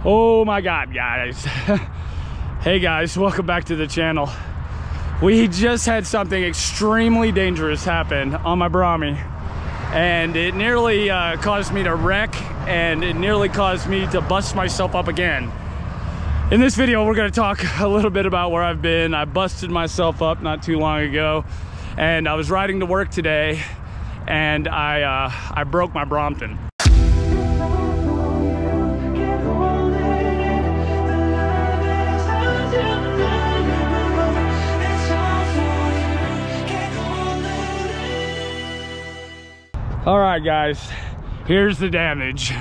Oh my God, guys. Hey guys, welcome back to the channel. We just had something extremely dangerous happen on my Brommie, and it nearly caused me to wreck, and it nearly caused me to bust myself up again. In this video, we're gonna talk a little bit about where I've been. I busted myself up not too long ago, and I was riding to work today, and I broke my Brompton. All right, guys, here's the damage.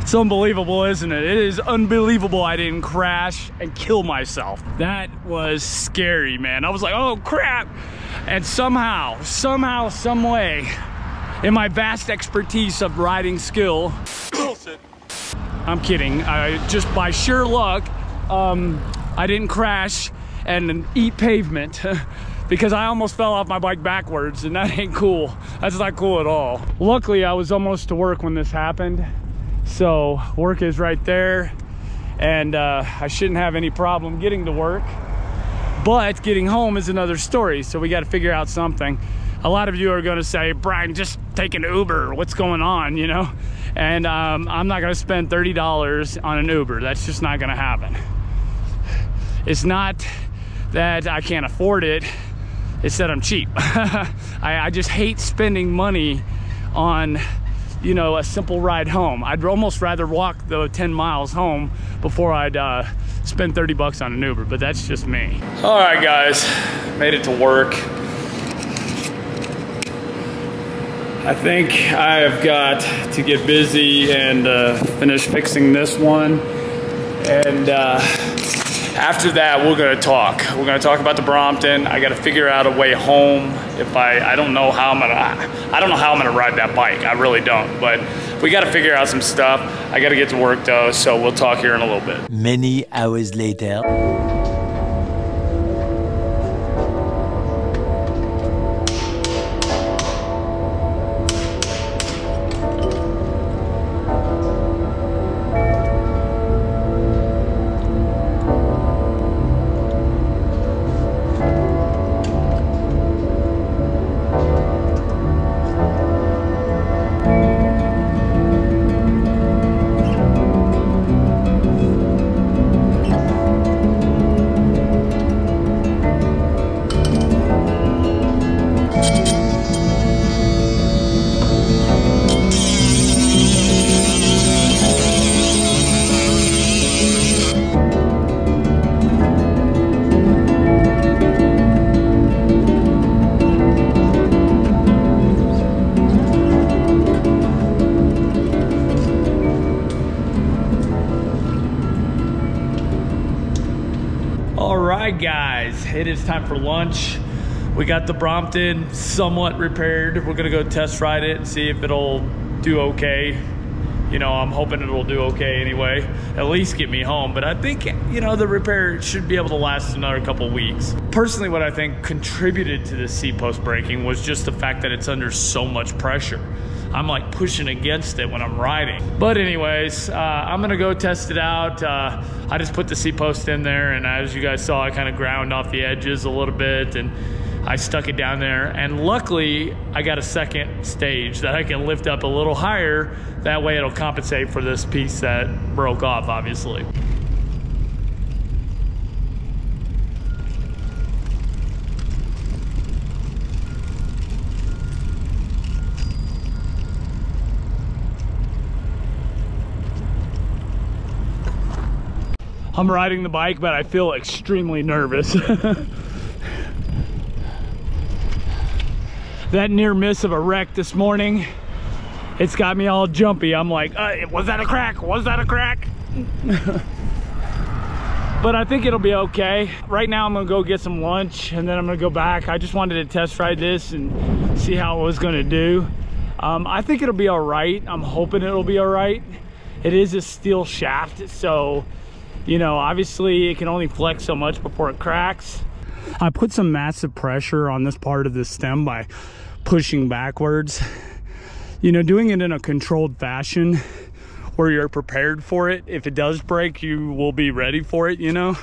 It's unbelievable, isn't it? It is unbelievable I didn't crash and kill myself. That was scary, man. I was like, oh crap. And somehow, some way, in my vast expertise of riding skill, bullshit. I'm kidding. Just by sheer luck, I didn't crash and eat pavement because I almost fell off my bike backwards, and that ain't cool. That's not cool at all. Luckily, I was almost to work when this happened. So work is right there, and I shouldn't have any problem getting to work, but getting home is another story. So we got to figure out something. A lot of you are going to say, Brian, just take an Uber. What's going on, you know? And I'm not going to spend $30 on an Uber. That's just not going to happen. It's not that I can't afford it. It's that I'm cheap. I just hate spending money on, you know, a simple ride home. I'd almost rather walk the 10 miles home before I'd spend 30 bucks on an Uber, but that's just me. All right, guys, made it to work. I think I have got to get busy and finish fixing this one. And after that, we're gonna talk. We're gonna talk about the Brompton. I gotta figure out a way home. If I don't know how I'm gonna ride that bike. I really don't, but we gotta figure out some stuff. I gotta get to work though, so we'll talk here in a little bit. Many hours later. Guys, it is time for lunch. We got the Brompton somewhat repaired. We're gonna go test ride it and see if it'll do okay. You know, I'm hoping it'll do okay anyway, at least get me home. But I think, you know, the repair should be able to last another couple weeks. Personally, what I think contributed to this seat post breaking was just the fact that it's under so much pressure. I'm like pushing against it when I'm riding. But anyways, I'm gonna go test it out. I just put the seat post in there, and as you guys saw, I kind of ground off the edges a little bit, and I stuck it down there. And luckily, I got a second stage that I can lift up a little higher. That way it'll compensate for this piece that broke off, obviously. I'm riding the bike, but I feel extremely nervous. That near miss of a wreck this morning, it's got me all jumpy. I'm like, was that a crack? Was that a crack? But I think it'll be okay. Right now I'm gonna go get some lunch, and then I'm gonna go back. I just wanted to test ride this and see how it was gonna do. I think it'll be all right. I'm hoping it'll be all right. It is a steel shaft, so, you know, obviously it can only flex so much before it cracks. I put some massive pressure on this part of the stem by pushing backwards. You know, doing it in a controlled fashion where you're prepared for it. If it does break, you will be ready for it, you know?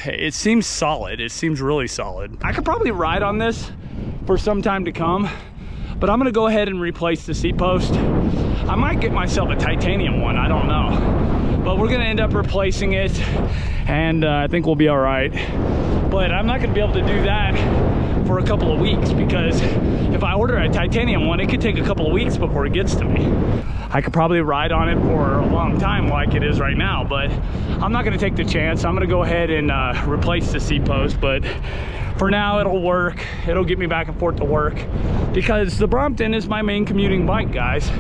It seems solid. It seems really solid. I could probably ride on this for some time to come, but I'm gonna go ahead and replace the seat post. I might get myself a titanium one, I don't know. But we're gonna end up replacing it, and I think we'll be all right. But I'm not gonna be able to do that for a couple of weeks, because if I order a titanium one, it could take a couple of weeks before it gets to me. I could probably ride on it for a long time like it is right now, but I'm not gonna take the chance. I'm gonna go ahead and replace the seat post, but for now it'll work. It'll get me back and forth to work, because the Brompton is my main commuting bike, guys.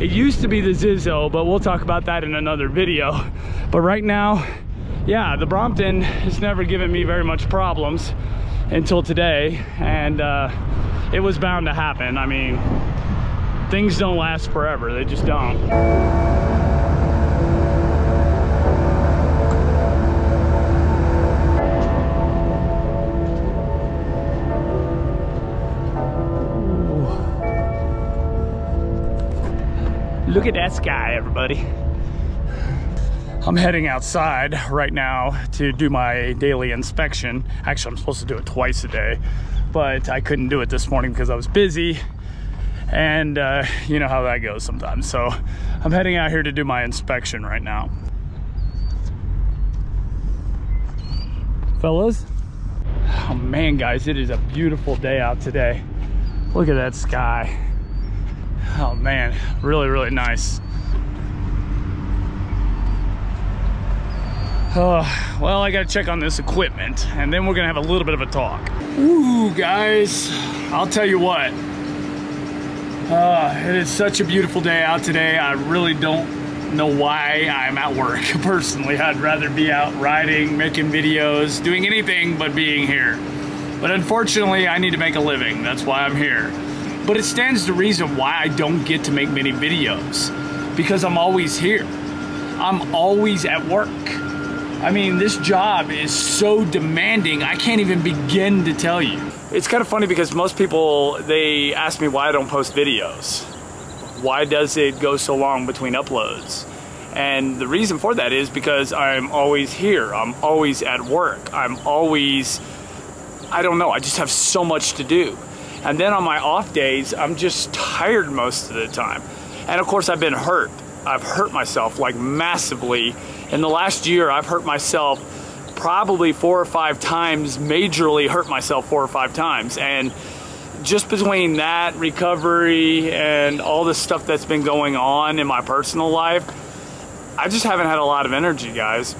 It used to be the Zizzo, but we'll talk about that in another video. But right now, yeah, the Brompton has never given me very much problems until today, and it was bound to happen. I mean, things don't last forever, they just don't. Look at that sky, everybody. I'm heading outside right now to do my daily inspection. Actually, I'm supposed to do it twice a day, but I couldn't do it this morning because I was busy, and you know how that goes sometimes. So I'm heading out here to do my inspection right now. Fellas, oh man, guys, it is a beautiful day out today. Look at that sky. Oh man, really, really nice. Well, I gotta check on this equipment, and then we're gonna have a little bit of a talk. Ooh, guys, I'll tell you what. It is such a beautiful day out today. I really don't know why I'm at work. Personally, I'd rather be out riding, making videos, doing anything but being here. But unfortunately, I need to make a living. That's why I'm here. But it stands to reason why I don't get to make many videos, because I'm always here. I'm always at work. I mean, this job is so demanding, I can't even begin to tell you. It's kind of funny because most people, they ask me why I don't post videos. Why does it go so long between uploads? And the reason for that is because I'm always here. I'm always at work. I'm always, I don't know, I just have so much to do. And then on my off days, I'm just tired most of the time. And of course, I've been hurt. I've hurt myself like massively. In the last year, I've hurt myself probably 4 or 5 times, majorly hurt myself 4 or 5 times. And just between that, recovery, and all the stuff that's been going on in my personal life, I just haven't had a lot of energy, guys.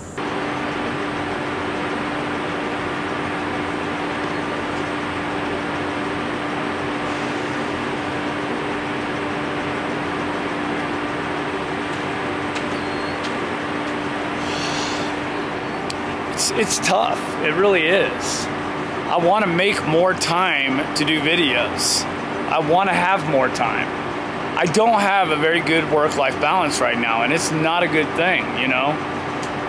It's tough, it really is. I want to make more time to do videos. I want to have more time. I don't have a very good work-life balance right now, and it's not a good thing, you know?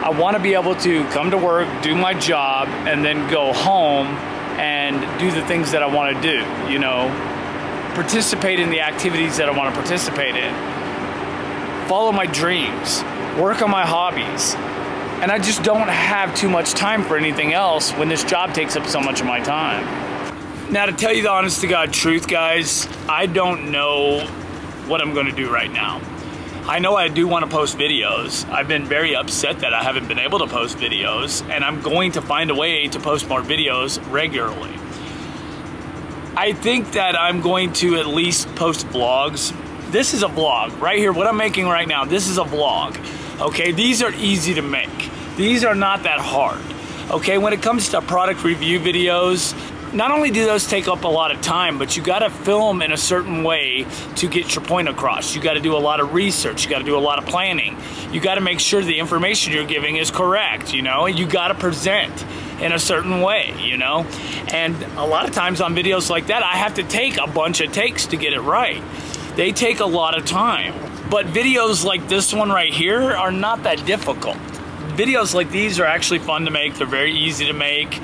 I want to be able to come to work, do my job, and then go home and do the things that I want to do, you know? Participate in the activities that I want to participate in. Follow my dreams. Work on my hobbies. And I just don't have too much time for anything else when this job takes up so much of my time. Now, to tell you the honest to God truth, guys, I don't know what I'm gonna do right now. I know I do want to post videos. I've been very upset that I haven't been able to post videos, and I'm going to find a way to post more videos regularly. I think that I'm going to at least post vlogs. This is a vlog right here. What I'm making right now, this is a vlog. Okay, these are easy to make. These are not that hard. Okay, when it comes to product review videos, not only do those take up a lot of time, but you gotta film in a certain way to get your point across. You gotta do a lot of research, you gotta do a lot of planning. You gotta make sure the information you're giving is correct, you know? You gotta present in a certain way, you know? And a lot of times on videos like that, I have to take a bunch of takes to get it right. They take a lot of time. But videos like this one right here are not that difficult. Videos like these are actually fun to make. They're very easy to make.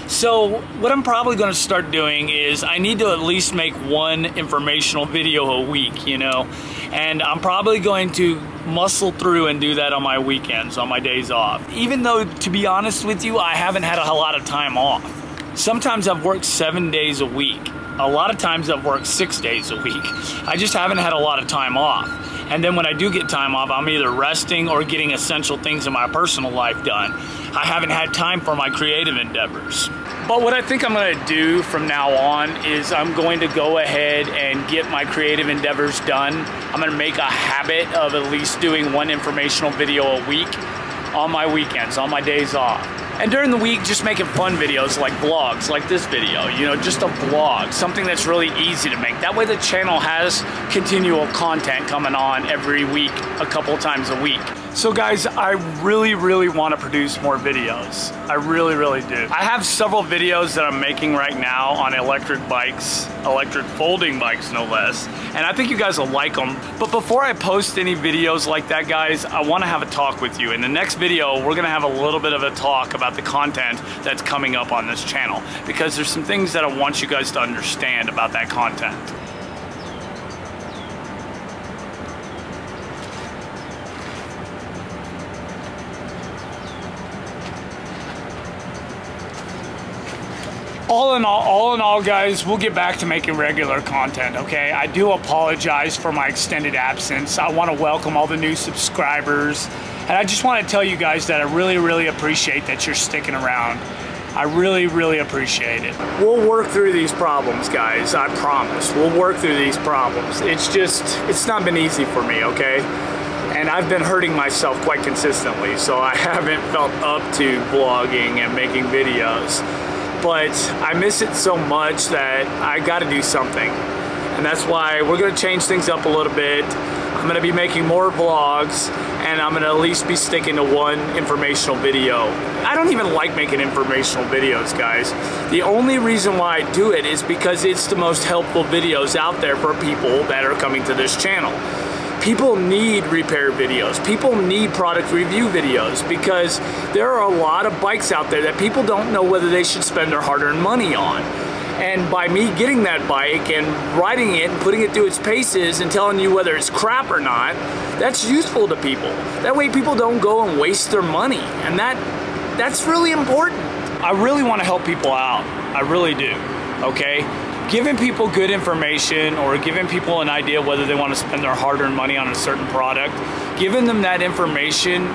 So what I'm probably going to start doing is I need to at least make one informational video a week, you know, and I'm probably going to muscle through and do that on my weekends, on my days off. Even though, to be honest with you, I haven't had a lot of time off. Sometimes I've worked 7 days a week. A lot of times I've worked 6 days a week. I just haven't had a lot of time off. And then when I do get time off, I'm either resting or getting essential things in my personal life done. I haven't had time for my creative endeavors. But what I think I'm gonna do from now on is I'm going to go ahead and get my creative endeavors done. I'm gonna make a habit of at least doing one informational video a week on my weekends, on my days off. And during the week, just making fun videos like vlogs, like this video, you know, just a vlog, something that's really easy to make. That way the channel has continual content coming on every week, a couple times a week. So guys, I really want to produce more videos. I really do. I have several videos that I'm making right now on electric bikes, electric folding bikes no less, and I think you guys will like them. But before I post any videos like that, guys, I want to have a talk with you. In the next video, we're going to have a little bit of a talk about the content that's coming up on this channel, because there's some things that I want you guys to understand about that content. All in all, guys, we'll get back to making regular content, okay? I do apologize for my extended absence. I want to welcome all the new subscribers. And I just want to tell you guys that I really appreciate that you're sticking around. I really appreciate it. We'll work through these problems, guys. I promise. We'll work through these problems. It's not been easy for me, okay? And I've been hurting myself quite consistently, so I haven't felt up to vlogging and making videos. But I miss it so much that I gotta do something. And that's why we're gonna change things up a little bit. I'm gonna be making more vlogs, and I'm gonna at least be sticking to one informational video. I don't even like making informational videos, guys. The only reason why I do it is because it's the most helpful videos out there for people that are coming to this channel. People need repair videos. People need product review videos, because there are a lot of bikes out there that people don't know whether they should spend their hard-earned money on. And by me getting that bike and riding it and putting it through its paces and telling you whether it's crap or not, that's useful to people. That way people don't go and waste their money. And that's really important. I really want to help people out. I really do, okay? Giving people good information, or giving people an idea whether they want to spend their hard-earned money on a certain product, giving them that information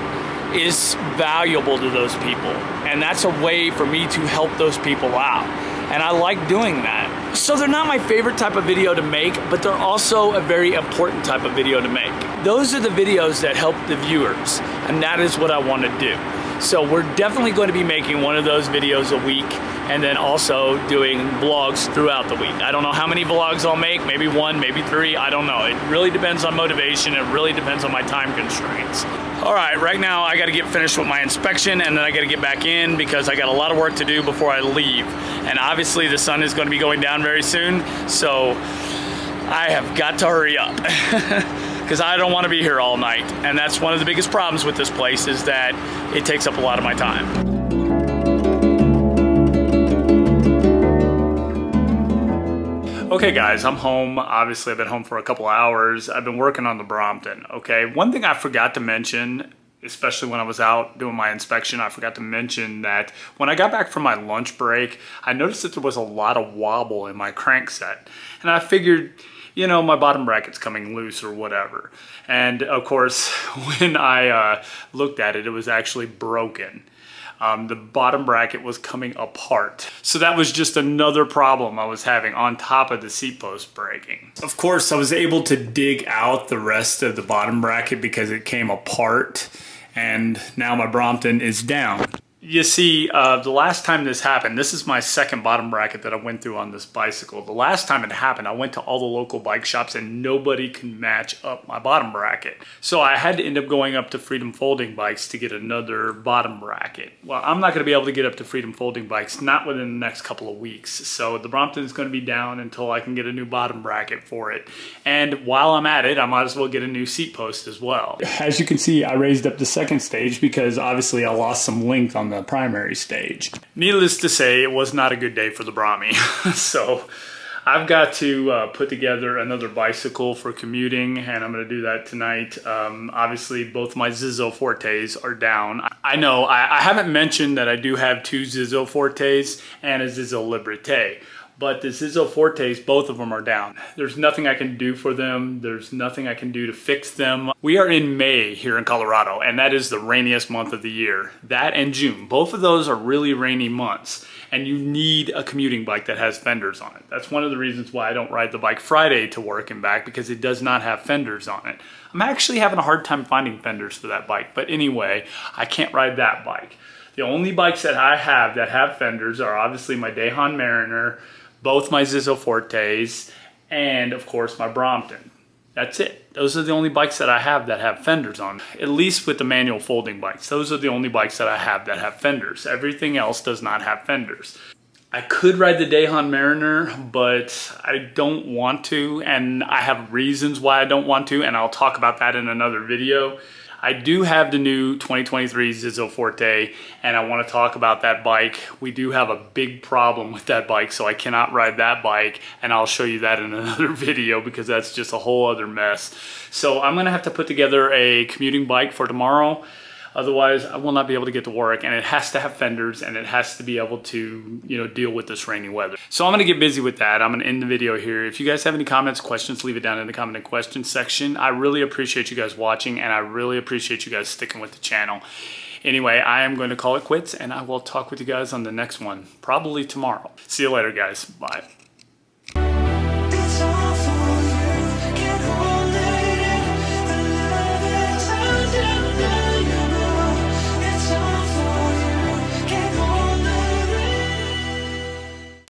is valuable to those people. And that's a way for me to help those people out. And I like doing that. So they're not my favorite type of video to make, but they're also a very important type of video to make. Those are the videos that help the viewers, and that is what I want to do. So we're definitely going to be making one of those videos a week, and then also doing vlogs throughout the week. I don't know how many vlogs I'll make, maybe 1, maybe 3, I don't know. It really depends on motivation, it really depends on my time constraints. All right, right now I gotta get finished with my inspection, and then I gotta get back in because I got a lot of work to do before I leave. And obviously the sun is gonna be going down very soon, so I have got to hurry up. Because I don't want to be here all night. And that's one of the biggest problems with this place, is that it takes up a lot of my time. Okay guys, I'm home. Obviously I've been home for a couple hours. I've been working on the Brompton, okay? One thing I forgot to mention, especially when I was out doing my inspection, I forgot to mention that when I got back from my lunch break, I noticed that there was a lot of wobble in my crankset. And I figured, you know, my bottom bracket's coming loose or whatever. And of course, when I looked at it, it was actually broken. The bottom bracket was coming apart. So that was just another problem I was having on top of the seat post breaking. Of course, I was able to dig out the rest of the bottom bracket because it came apart, and now my Brompton is down. You see, the last time this happened, this is my second bottom bracket that I went through on this bicycle. The last time it happened, I went to all the local bike shops and nobody can match up my bottom bracket. So I had to end up going up to Freedom Folding Bikes to get another bottom bracket. Well, I'm not going to be able to get up to Freedom Folding Bikes, not within the next couple of weeks. So the Brompton is going to be down until I can get a new bottom bracket for it. And while I'm at it, I might as well get a new seat post as well. As you can see, I raised up the second stage because obviously I lost some length on on the primary stage. Needless to say, it was not a good day for the Brommie. So I've got to put together another bicycle for commuting, and I'm gonna do that tonight. Obviously, both my Zizzo Fortes are down. I know, I haven't mentioned that I do have two Zizzo Fortes and a Zizzo Liberté, but the Zizzo Fortes, both of them are down. There's nothing I can do for them. There's nothing I can do to fix them. We are in May here in Colorado, and that is the rainiest month of the year. That and June, both of those are really rainy months, and you need a commuting bike that has fenders on it. That's one of the reasons why I don't ride the bike Friday to work and back, because it does not have fenders on it. I'm actually having a hard time finding fenders for that bike, but anyway, I can't ride that bike. The only bikes that I have that have fenders are obviously my Dayhan Mariner, both my Zizzo Fortes, and of course my Brompton. That's it. Those are the only bikes that I have that have fenders on. At least with the manual folding bikes. Those are the only bikes that I have that have fenders. Everything else does not have fenders. I could ride the Dayhan Mariner, but I don't want to, and I have reasons why I don't want to, and I'll talk about that in another video. I do have the new 2023 Zizzo Forte, and I want to talk about that bike. We do have a big problem with that bike, so I cannot ride that bike, and I'll show you that in another video because that's just a whole other mess. So I'm gonna have to put together a commuting bike for tomorrow. Otherwise, I will not be able to get to work, and it has to have fenders, and it has to be able to, you know, deal with this rainy weather. So I'm gonna get busy with that. I'm gonna end the video here. If you guys have any comments, questions, leave it down in the comment and questions section. I really appreciate you guys watching, and I really appreciate you guys sticking with the channel. Anyway, I am going to call it quits, and I will talk with you guys on the next one, probably tomorrow. See you later, guys. Bye.